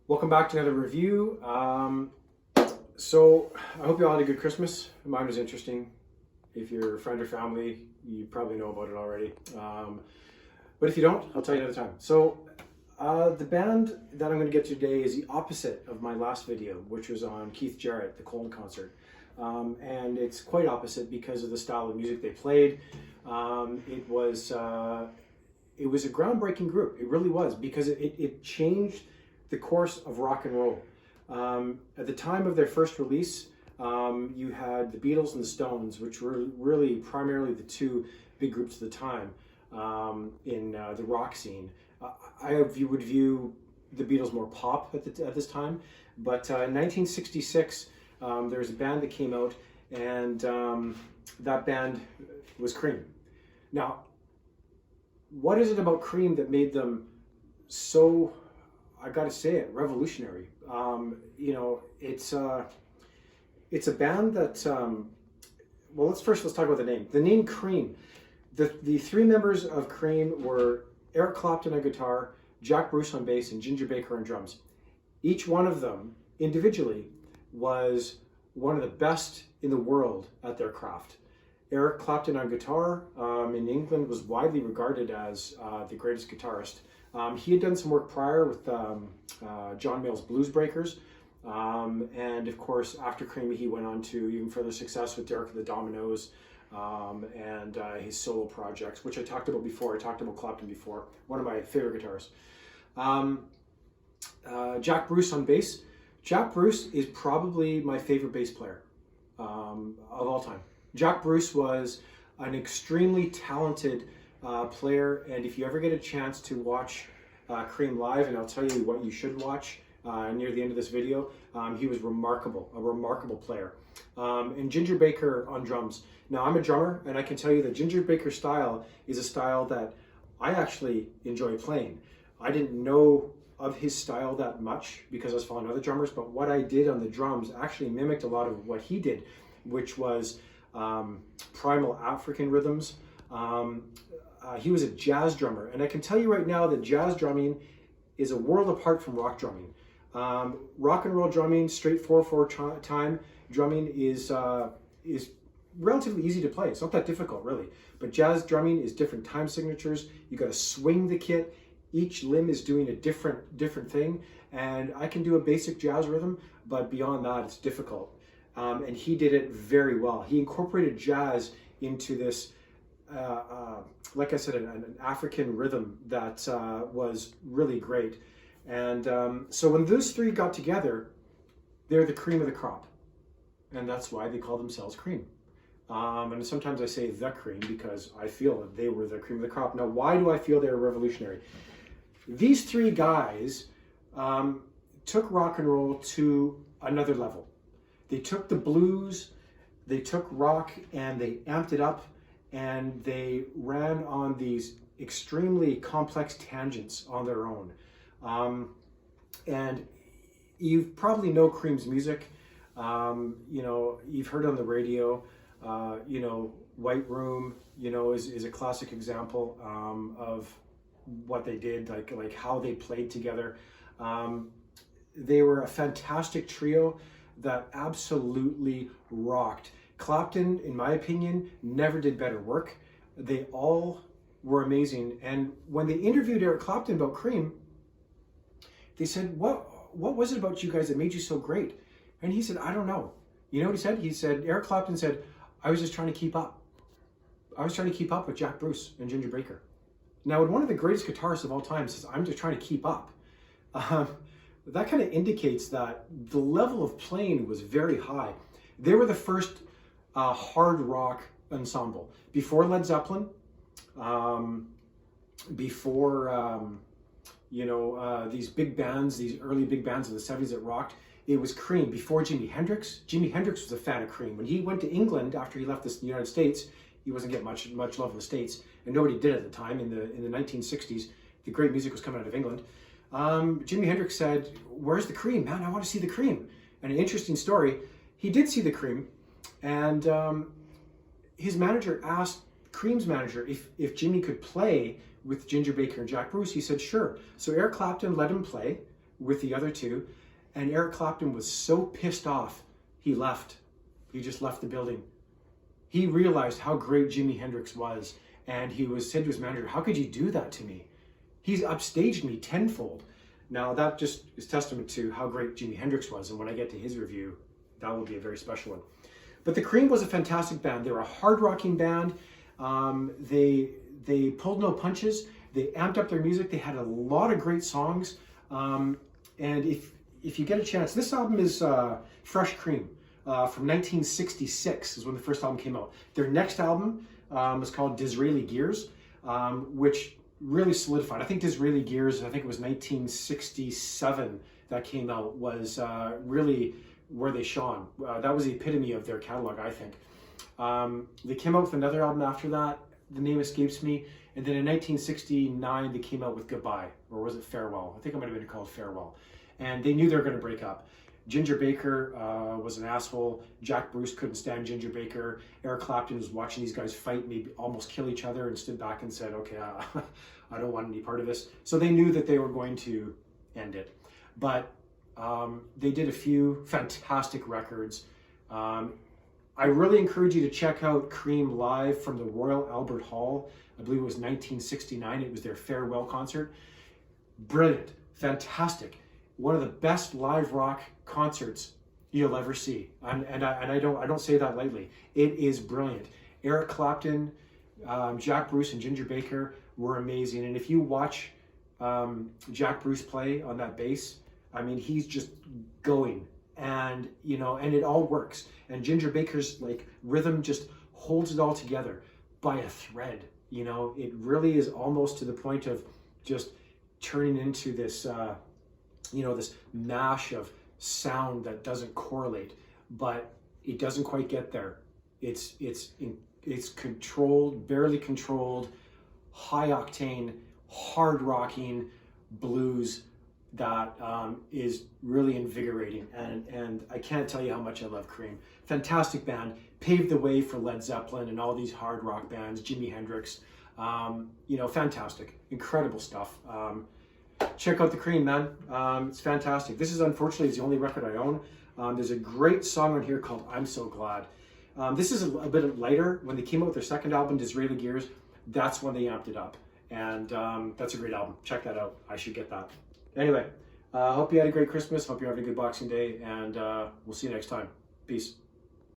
Welcome back to another review. So I hope you all had a good Christmas. Mine was interesting. If you're a friend or family, you probably know about it already. But if you don't, I'll tell you another time. So the band that I'm going to get to today is the opposite of my last video, which was on Keith Jarrett, the Colton concert. And it's quite opposite because of the style of music they played. It was a groundbreaking group. It really was, because it changed the course of rock and roll. At the time of their first release, you had the Beatles and the Stones, which were really primarily the two big groups at the time in the rock scene. I would view the Beatles more pop at this time, but in 1966 there was a band that came out, and that band was Cream. Now, what is it about Cream that made them so, I got to say it, revolutionary? It's a band that, well, let's talk about the name. The name Cream. The three members of Cream were Eric Clapton on guitar, Jack Bruce on bass, and Ginger Baker on drums. Each one of them individually was one of the best in the world at their craft. Eric Clapton on guitar in England was widely regarded as the greatest guitarist. He had done some work prior with John Mayall's Blues Breakers, and of course after Cream he went on to even further success with Derek and the Dominos and his solo projects, which I talked about before. I talked about Clapton before, one of my favorite guitarists. Jack Bruce on bass. Jack Bruce is probably my favorite bass player of all time. Jack Bruce was an extremely talented player, and if you ever get a chance to watch Cream live, and I'll tell you what you should watch near the end of this video, he was remarkable, a remarkable player. And Ginger Baker on drums. Now, I'm a drummer, and I can tell you that Ginger Baker's style is a style that I actually enjoy playing. I didn't know of his style that much because I was following other drummers, but what I did on the drums actually mimicked a lot of what he did, which was primal African rhythms. He was a jazz drummer, and I can tell you right now that jazz drumming is a world apart from rock drumming. Rock and roll drumming, straight 4/4 time drumming is relatively easy to play. It's not that difficult, really. But jazz drumming is different time signatures. You got to swing the kit. Each limb is doing a different thing, and I can do a basic jazz rhythm, but beyond that, it's difficult. And he did it very well. He incorporated jazz into this, like I said, an African rhythm that was really great. And so when those three got together, they're the cream of the crop. And that's why they call themselves Cream. And sometimes I say the Cream because I feel that they were the cream of the crop. Now, why do I feel they were revolutionary? These three guys took rock and roll to another level. They took the blues, they took rock, and they amped it up, and they ran on these extremely complex tangents on their own. And you probably know Cream's music. You've heard on the radio. White Room, is a classic example of what they did, like how they played together. They were a fantastic trio that absolutely rocked. Clapton, in my opinion, never did better work. They all were amazing. And when they interviewed Eric Clapton about Cream, they said, what was it about you guys that made you so great? And he said, I don't know. You know what he said? He said, Eric Clapton said, I was just trying to keep up. I was trying to keep up with Jack Bruce and Ginger Baker. Now, when one of the greatest guitarists of all time says, I'm just trying to keep up, that kind of indicates that the level of playing was very high. They were the first hard rock ensemble. Before Led Zeppelin, before, these big bands, these early big bands of the 70s that rocked, it was Cream. Before Jimi Hendrix was a fan of Cream. When he went to England after he left the United States, he wasn't getting much love in the States, and nobody did at the time. In the 1960s, the great music was coming out of England. Jimi Hendrix said, "Where's the Cream, man? I want to see the Cream." And an interesting story, he did see the Cream, and his manager asked Cream's manager if Jimmy could play with Ginger Baker and Jack Bruce. He said, sure. So Eric Clapton let him play with the other two, and Eric Clapton was so pissed off, he left. He just left the building. He realized how great Jimi Hendrix was, and he said to his manager, "How could you do that to me? He's upstaged me tenfold." Now that just is testament to how great Jimi Hendrix was, and when I get to his review, that will be a very special one. But the Cream was a fantastic band. They were a hard rocking band. They pulled no punches. They amped up their music. They had a lot of great songs. And if you get a chance, this album is Fresh Cream from 1966 is when the first album came out. Their next album was called Disraeli Gears, which really solidified. I think Disraeli Gears, I think it was 1967 that came out, was really where they shone. That was the epitome of their catalog, I think. They came out with another album after that. The name escapes me. And then in 1969, they came out with Goodbye, or was it Farewell? I think it might have been called Farewell. And they knew they were going to break up. Ginger Baker was an asshole. Jack Bruce couldn't stand Ginger Baker. Eric Clapton was watching these guys fight, maybe almost kill each other, and stood back and said, "Okay, I don't want any part of this." So they knew that they were going to end it. But they did a few fantastic records. I really encourage you to check out Cream live from the Royal Albert Hall. I believe it was 1969. It was their farewell concert. Brilliant, fantastic. One of the best live rock concerts you'll ever see. And I don't say that lightly. It is brilliant. Eric Clapton, Jack Bruce, and Ginger Baker were amazing. And if you watch Jack Bruce play on that bass, I mean, he's just going, and and it all works. And Ginger Baker's rhythm just holds it all together by a thread. It really is almost to the point of just turning into this, this mash of sound that doesn't correlate, but it doesn't quite get there. It's controlled, barely controlled, high octane, hard rocking blues that is really invigorating, and I can't tell you how much I love Cream. Fantastic band, paved the way for Led Zeppelin and all these hard rock bands, Jimi Hendrix. Fantastic, incredible stuff. Check out the Cream, man. It's fantastic. This is unfortunately the only record I own. There's a great song on here called "I'm So Glad." This is a bit lighter. When they came out with their second album, Disraeli Gears, that's when they amped it up, and that's a great album. Check that out. I should get that. Anyway, hope you had a great Christmas. Hope you're having a good Boxing Day, and we'll see you next time. Peace.